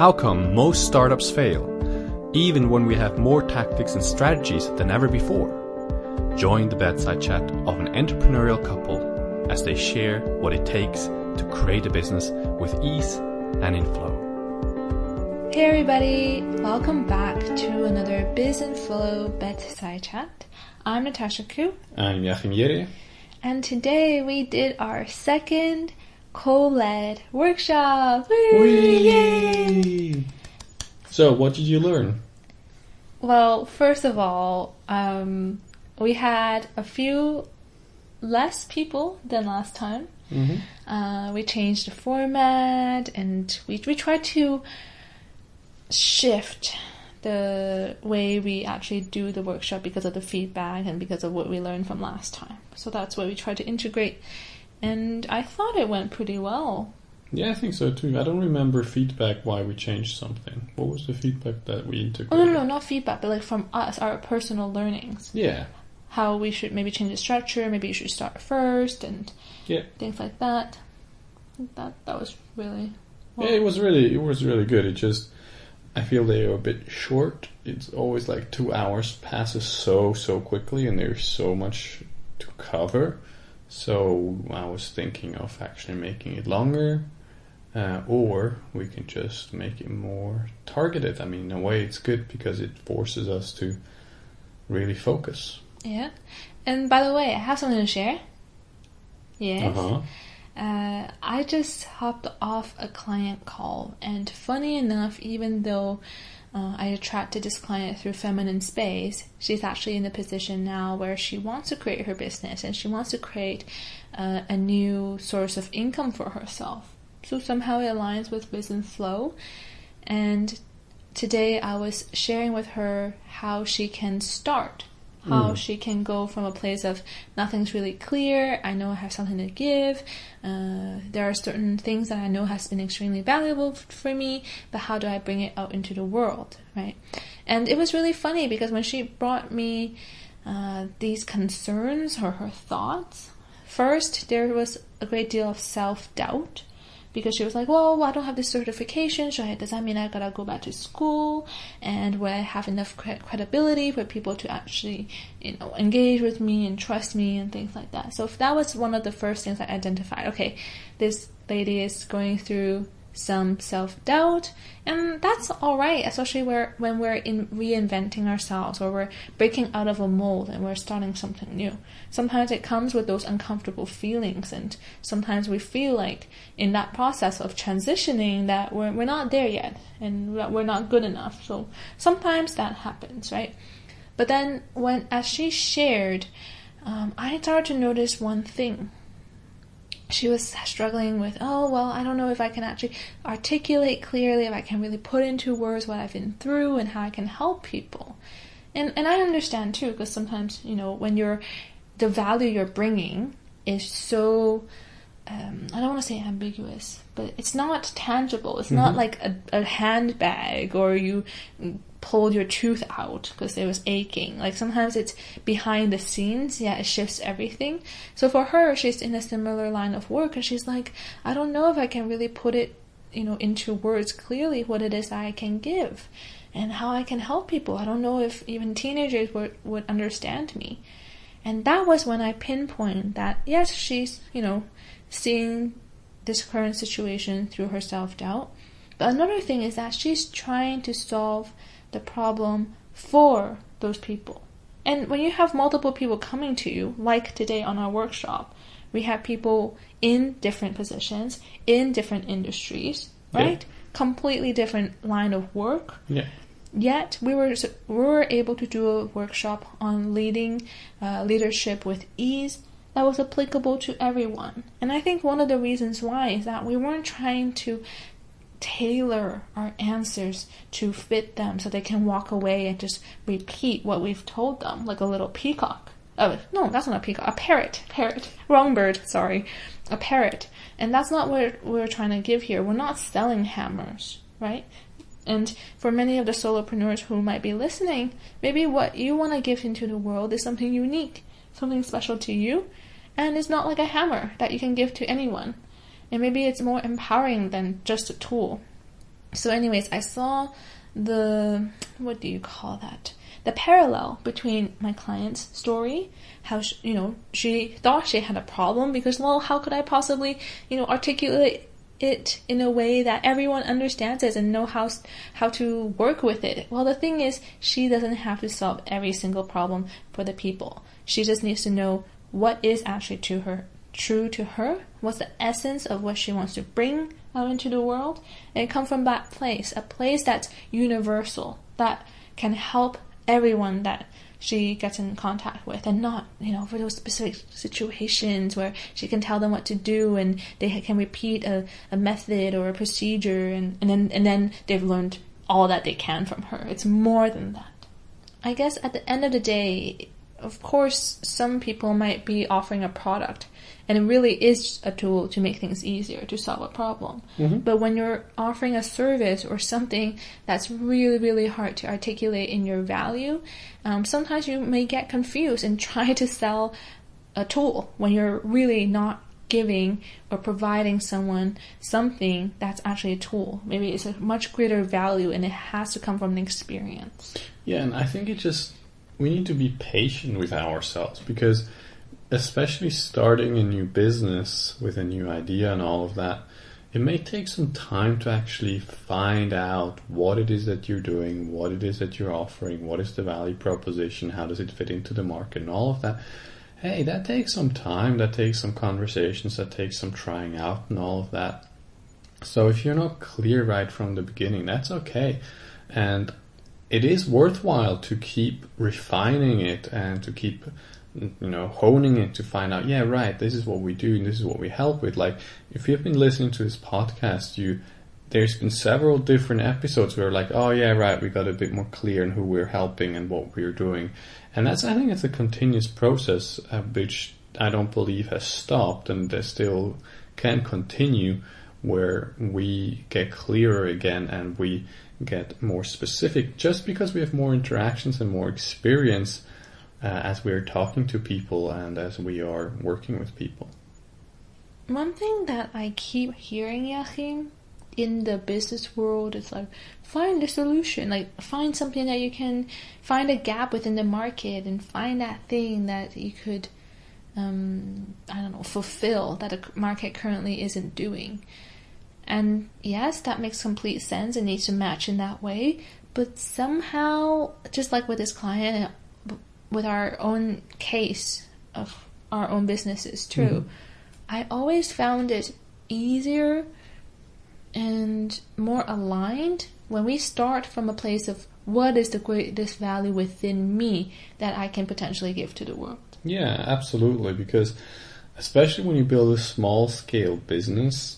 how come most startups fail, even when we have more tactics and strategies than ever before. Join the bedside chat of an entrepreneurial couple as they share what it takes to create a business with ease and in flow. Hey everybody, welcome back to another Biz and Flow bedside chat. I'm Natasha Ku. I'm Jáchym. And today we did our second co-led workshop. Whee! So what did you learn? Well, first of all, we had a few less people than last time. Mm-hmm. We changed the format and we tried to shift the way we actually do the workshop because of the feedback and because of what we learned from last time. So that's what we tried to integrate. And I thought it went pretty well. Yeah, I think so too. I don't remember feedback why we changed something. What was the feedback that we integrated? Oh, no, not feedback, but like from us, our personal learnings. Yeah. How we should maybe change the structure, maybe you should start first, and things like that. That was really... Well. Yeah, it was really good. It just... I feel they are a bit short. It's always like 2 hours passes so quickly and there's so much to cover. So I was thinking of actually making it longer, or we can just make it more targeted. I mean, in a way it's good because it forces us to really focus. Yeah. And by the way, I have something to share. Yes. Uh-huh. I just hopped off a client call, and funny enough, even though I attracted this client through feminine space, she's actually in the position now where she wants to create her business and she wants to create a new source of income for herself. So somehow it aligns with business flow. And today I was sharing with her how she can start. How she can go from a place of nothing's really clear, I know I have something to give, there are certain things that I know has been extremely valuable for me, but how do I bring it out into the world, right? And it was really funny because when she brought me these concerns or her thoughts, first there was a great deal of self-doubt. Because she was like, well, I don't have this certification, so does that mean I gotta go back to school? And will I have enough credibility for people to actually, engage with me and trust me and things like that? So that was one of the first things I identified. Okay, this lady is going through some self-doubt, and that's alright, especially when we're reinventing ourselves or we're breaking out of a mold and we're starting something new. Sometimes it comes with those uncomfortable feelings, and sometimes we feel like in that process of transitioning that we're not there yet and that we're not good enough. So sometimes that happens, right? But then as she shared, I started to notice one thing. She was struggling with, I don't know if I can actually articulate clearly, if I can really put into words what I've been through and how I can help people. And I understand too, because sometimes, when the value you're bringing is so, I don't want to say ambiguous, but it's not tangible. It's not like a handbag or you pulled your tooth out because it was aching. Like sometimes it's behind the scenes. Yeah, it shifts everything. So for her, she's in a similar line of work and she's like, I don't know if I can really put it, into words clearly what it is that I can give and how I can help people. I don't know if even teenagers would understand me. And that was when I pinpointed that, yes, she's, seeing this current situation through her self-doubt. But another thing is that she's trying to solve the problem for those people. And when you have multiple people coming to you, like today on our workshop, we have people in different positions, in different industries, right? Yeah. Completely different line of work. Yeah. Yet we were able to do a workshop on leadership with ease that was applicable to everyone. And I think one of the reasons why is that we weren't trying to tailor our answers to fit them so they can walk away and just repeat what we've told them like a little peacock. Oh, no, that's not a peacock. A parrot. Wrong bird, sorry. A parrot. And that's not what we're trying to give here. We're not selling hammers, right? And for many of the solopreneurs who might be listening, maybe what you want to give into the world is something unique, something special to you, and it's not like a hammer that you can give to anyone. And maybe it's more empowering than just a tool. So anyways, I saw what do you call that? The parallel between my client's story, how she thought she had a problem because, well, how could I possibly, articulate it in a way that everyone understands it and know how to work with it. Well, the thing is, she doesn't have to solve every single problem for the people. She just needs to know what is actually true to her, what's the essence of what she wants to bring out into the world, and come from that place, a place that's universal, that can help everyone that she gets in contact with, and not, for those specific situations where she can tell them what to do and they can repeat a method or a procedure and then they've learned all that they can from her. It's more than that. I guess at the end of the day, of course, some people might be offering a product and it really is a tool to make things easier, to solve a problem. Mm-hmm. But when you're offering a service or something that's really, really hard to articulate in your value, sometimes you may get confused and try to sell a tool when you're really not giving or providing someone something that's actually a tool. Maybe it's a much greater value and it has to come from an experience. Yeah, and I think we need to be patient with ourselves, because especially starting a new business with a new idea and all of that, it may take some time to actually find out what it is that you're doing, what it is that you're offering, what is the value proposition, how does it fit into the market, and all of that. Hey, that takes some time, that takes some conversations, that takes some trying out and all of that. So if you're not clear right from the beginning, that's okay. And it is worthwhile to keep refining it and to keep honing it to find out, yeah, right, this is what we do and this is what we help with. Like, if you've been listening to this podcast, there's been several different episodes where like, oh yeah, right, we got a bit more clear on who we're helping and what we're doing. And I think it's a continuous process, which I don't believe has stopped, and there still can continue, where we get clearer again and we get more specific just because we have more interactions and more experience as we're talking to people and as we are working with people. One thing that I keep hearing, Jáchym, in the business world is like, find a solution, like find something that you can find a gap within the market and find that thing that you could fulfill that a market currently isn't doing. And yes, that makes complete sense. It needs to match in that way. But somehow, just like with this client, with our own case of our own businesses too, I always found it easier and more aligned when we start from a place of what is the greatest value within me that I can potentially give to the world. Yeah, absolutely. Because especially when you build a small scale business,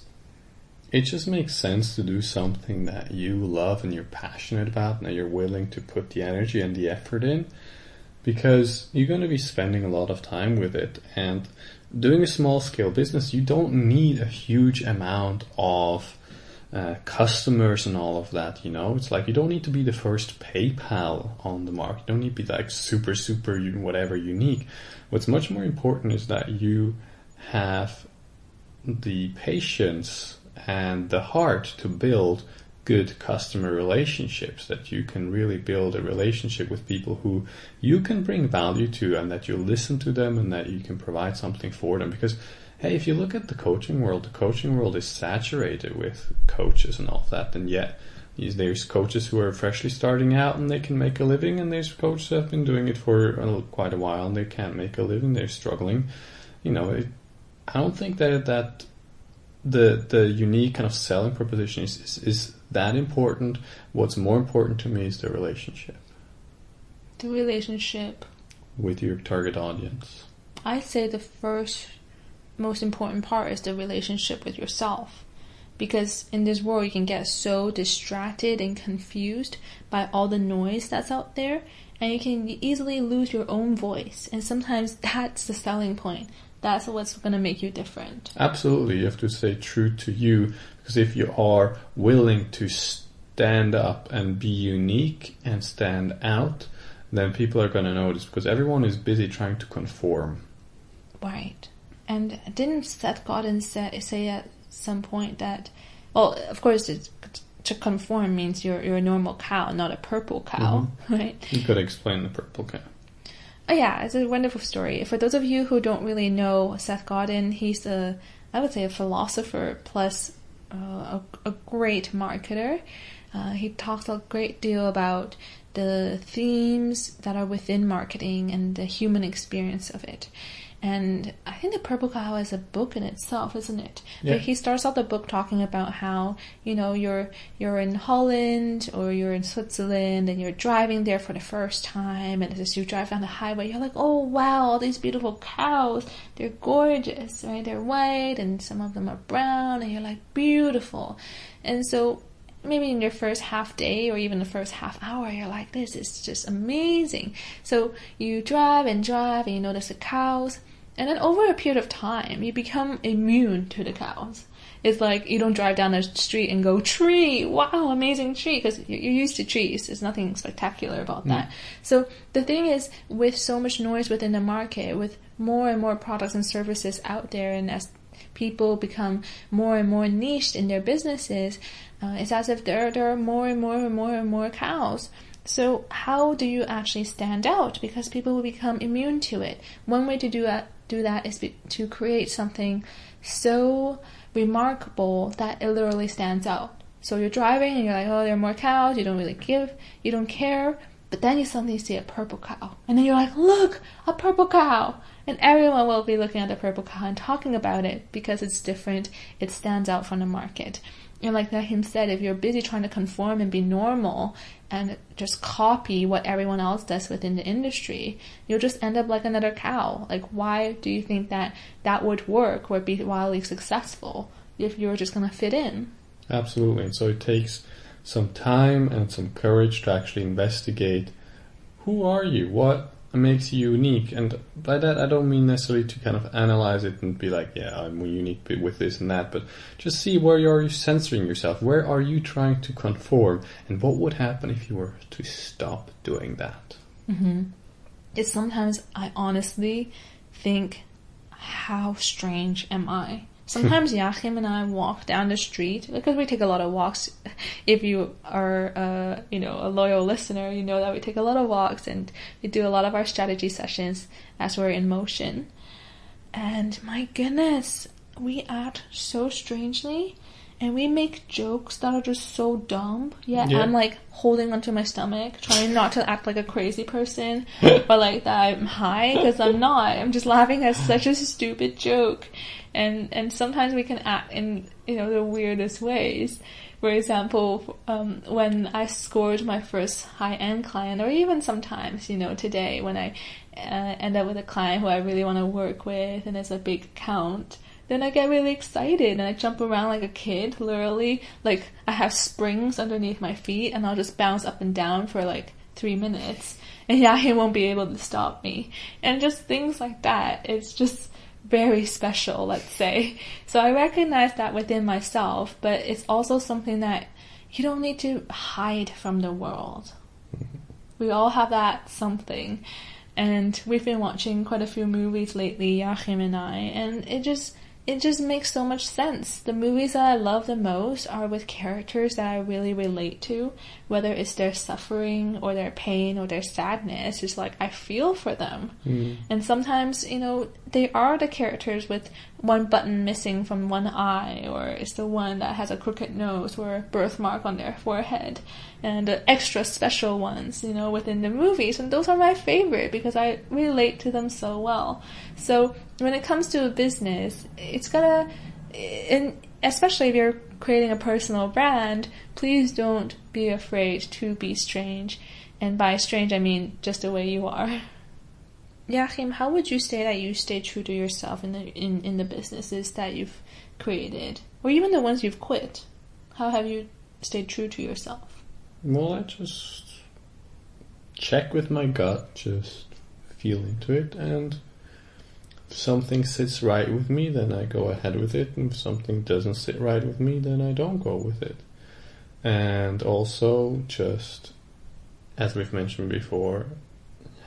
it just makes sense to do something that you love and you're passionate about and that you're willing to put the energy and the effort in, because you're going to be spending a lot of time with it. And doing a small scale business, you don't need a huge amount of customers and all of that, It's like you don't need to be the first PayPal on the market. You don't need to be like super whatever unique. What's much more important is that you have the patience and the heart to build good customer relationships, that you can really build a relationship with people who you can bring value to, and that you listen to them and that you can provide something for them. Because hey, if you look at the coaching world is saturated with coaches and all of that, and yet there's coaches who are freshly starting out and they can make a living, and there's coaches that have been doing it for quite a while and they can't make a living, they're struggling. I don't think that the unique kind of selling proposition is that important. What's more important to me is the relationship. The relationship with your target audience. I'd say the first most important part is the relationship with yourself. Because in this world you can get so distracted and confused by all the noise that's out there, and you can easily lose your own voice. And sometimes that's the selling point. That's what's going to make you different. Absolutely. You have to stay true to you, because if you are willing to stand up and be unique and stand out, then people are going to notice, because everyone is busy trying to conform. Right. And didn't Seth Godin say at some point that, well, of course it's to conform means you're a normal cow, not a purple cow, right? You could explain the purple cow. Oh yeah, it's a wonderful story. For those of you who don't really know Seth Godin, he's I would say a philosopher plus a great marketer. He talks a great deal about the themes that are within marketing and the human experience of it. And I think the Purple Cow is a book in itself, isn't it? Yeah. But he starts off the book talking about how, you're in Holland or you're in Switzerland and you're driving there for the first time, and as you drive down the highway, you're like, oh wow, all these beautiful cows, they're gorgeous, right? They're white and some of them are brown, and you're like, beautiful. And so maybe in your first half day or even the first half hour, you're like, this is just amazing. So you drive and you notice the cows. And then over a period of time, you become immune to the cows. It's like you don't drive down the street and go, tree, wow, amazing tree, because you're used to trees. There's nothing spectacular about that. So the thing is, with so much noise within the market, with more and more products and services out there, and as people become more and more niched in their businesses, it's as if there are more and more cows. So how do you actually stand out? Because people will become immune to it. One way to do that is to create something so remarkable that it literally stands out. So you're driving and you're like, oh, there are more cows. You don't care. But then you suddenly see a purple cow. And then you're like, look, a purple cow. And everyone will be looking at the purple cow and talking about it because it's different. It stands out from the market. And like Jáchym said, if you're busy trying to conform and be normal and just copy what everyone else does within the industry, you'll just end up like another cow. Like, why do you think that would work or be wildly successful if you're just going to fit in? Absolutely. And so it takes some time and some courage to actually investigate who are you, what makes you unique. And by that I don't mean necessarily to kind of analyze it and be like, yeah, I'm unique with this and that, but just see where are you censoring yourself, where are you trying to conform, and what would happen if you were to stop doing that. It's sometimes I honestly think, how strange am I? Sometimes Jáchym and I walk down the street, because we take a lot of walks. If you are a loyal listener, you know that we take a lot of walks and we do a lot of our strategy sessions as we're in motion. And my goodness, we act so strangely and we make jokes that are just so dumb. Yeah. I'm like holding onto my stomach, trying not to act like a crazy person, but like that I'm high, because I'm not. I'm just laughing at such a stupid joke. And sometimes we can act in, the weirdest ways. For example, when I scored my first high-end client, or even sometimes, today when I end up with a client who I really want to work with and it's a big account, then I get really excited and I jump around like a kid, literally. Like, I have springs underneath my feet and I'll just bounce up and down for like 3 minutes. And Jáchym won't be able to stop me. And just things like that. It's just very special, let's say. So I recognize that within myself, but it's also something that you don't need to hide from the world. We all have that something. And we've been watching quite a few movies lately, Jáchym and I, and it just makes so much sense. The movies that I love the most are with characters that I really relate to, whether it's their suffering or their pain or their sadness. It's like I feel for them. And sometimes, they are the characters with one button missing from one eye, or it's the one that has a crooked nose or a birthmark on their forehead, and the extra special ones, within the movies. And those are my favorite because I relate to them so well. So when it comes to a business, it's gonna, and especially if you're creating a personal brand, please don't be afraid to be strange. And by strange, I mean just the way you are. Jáchym, how would you say that you stay true to yourself in the businesses that you've created, or even the ones you've quit? How have you stayed true to yourself? Well, I just check with my gut, just feel into it, and if something sits right with me, then I go ahead with it, and if something doesn't sit right with me, then I don't go with it. And also, just as we've mentioned before,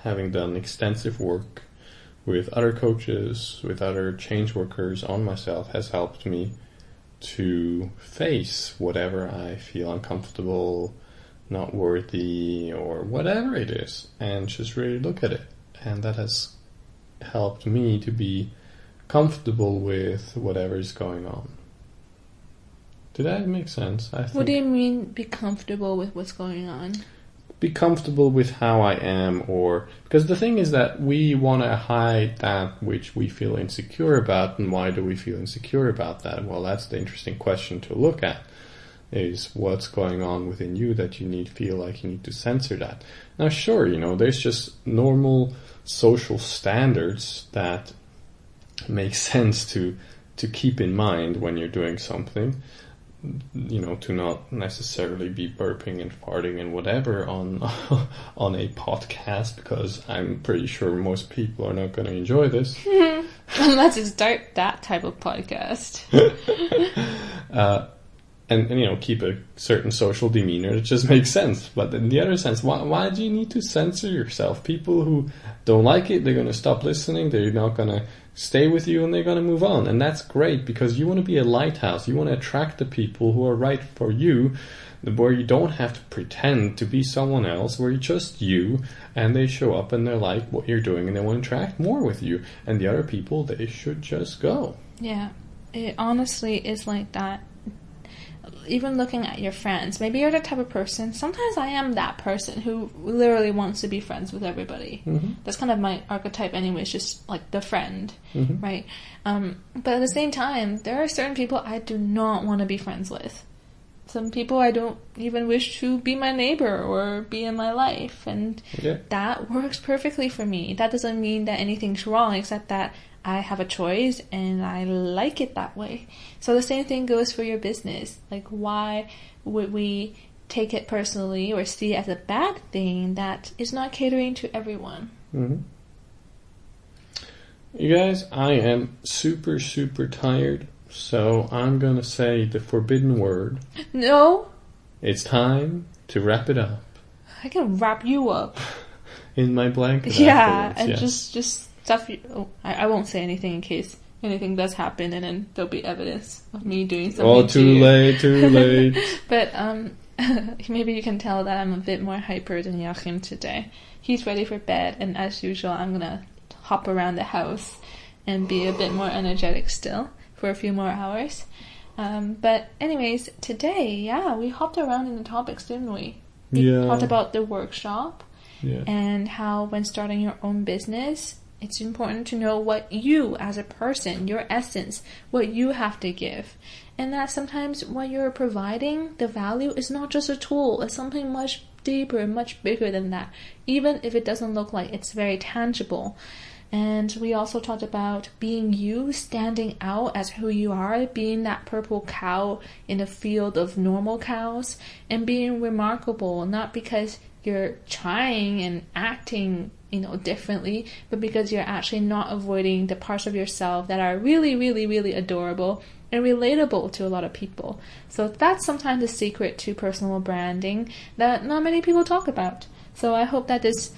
having done extensive work with other coaches, with other change workers on myself, has helped me to face whatever I feel uncomfortable, not worthy, or whatever it is, and just really look at it. And that has helped me to be comfortable with whatever is going on. Did that make sense? I think. What do you mean, be comfortable with what's going on? Be comfortable with how I am, or because the thing is that we want to hide that which we feel insecure about. And why do we feel insecure about that? Well, that's the interesting question to look at, is what's going on within you that you feel like you need to censor that. Now sure, there's just normal social standards that make sense to keep in mind when you're doing something. To not necessarily be burping and farting and whatever on a podcast, because I'm pretty sure most people are not going to enjoy this. Unless you start that type of podcast. And keep a certain social demeanor. It just makes sense. But in the other sense, why do you need to censor yourself? People who don't like it, they're going to stop listening. They're not going to stay with you, and they're going to move on. And that's great, because you want to be a lighthouse. You want to attract the people who are right for you, where you don't have to pretend to be someone else, where you're just you, and they show up and they like what you're doing and they want to interact more with you. And the other people, they should just go. Yeah, it honestly is like that. Even looking at your friends, maybe you're the type of person, sometimes I am that person who literally wants to be friends with everybody. Mm-hmm. That's kind of my archetype anyway, it's just like the friend, mm-hmm. right? But at the same time, there are certain people I do not want to be friends with. Some people I don't even wish to be my neighbor or be in my life, and that works perfectly for me. That doesn't mean that anything's wrong, except that I have a choice and I like it that way. So the same thing goes for your business. Like, why would we take it personally or see it as a bad thing that is not catering to everyone? Mm-hmm. You guys, I am super, super tired. So I'm going to say the forbidden word. No. It's time to wrap it up. I can wrap you up. In my blanket. Yeah, and yes. just stuff. I won't say anything in case anything does happen, and then there'll be evidence of me doing something. Oh, too late. But maybe you can tell that I'm a bit more hyper than Jáchym today. He's ready for bed, and as usual, I'm gonna hop around the house and be a bit more energetic still for a few more hours. But anyways, today, we hopped around in the topics, didn't we? We talked about the workshop and how when starting your own business, it's important to know what you as a person, your essence, what you have to give. And that sometimes what you're providing, the value is not just a tool, it's something much deeper and much bigger than that, even if it doesn't look like it's very tangible. And we also talked about being you, standing out as who you are, being that purple cow in a field of normal cows, and being remarkable, not because you're trying and acting, differently, but because you're actually not avoiding the parts of yourself that are really, really, really adorable and relatable to a lot of people. So that's sometimes the secret to personal branding that not many people talk about. So I hope that this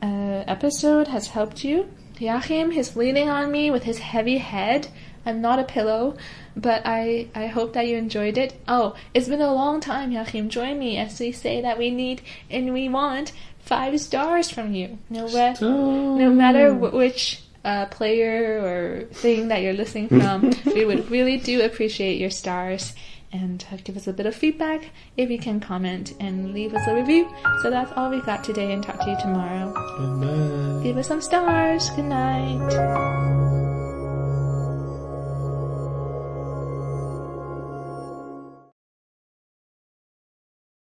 episode has helped you. Jáchym is leaning on me with his heavy head. I'm not a pillow, but I hope that you enjoyed it. Oh, it's been a long time, Jáchym. Join me as we say that we need and we want 5 stars from you. No matter which player or thing that you're listening from, we would really do appreciate your stars. And give us a bit of feedback if you can comment and leave us a review. So that's all we got today, and talk to you tomorrow. Good night. Give us some stars. Good night.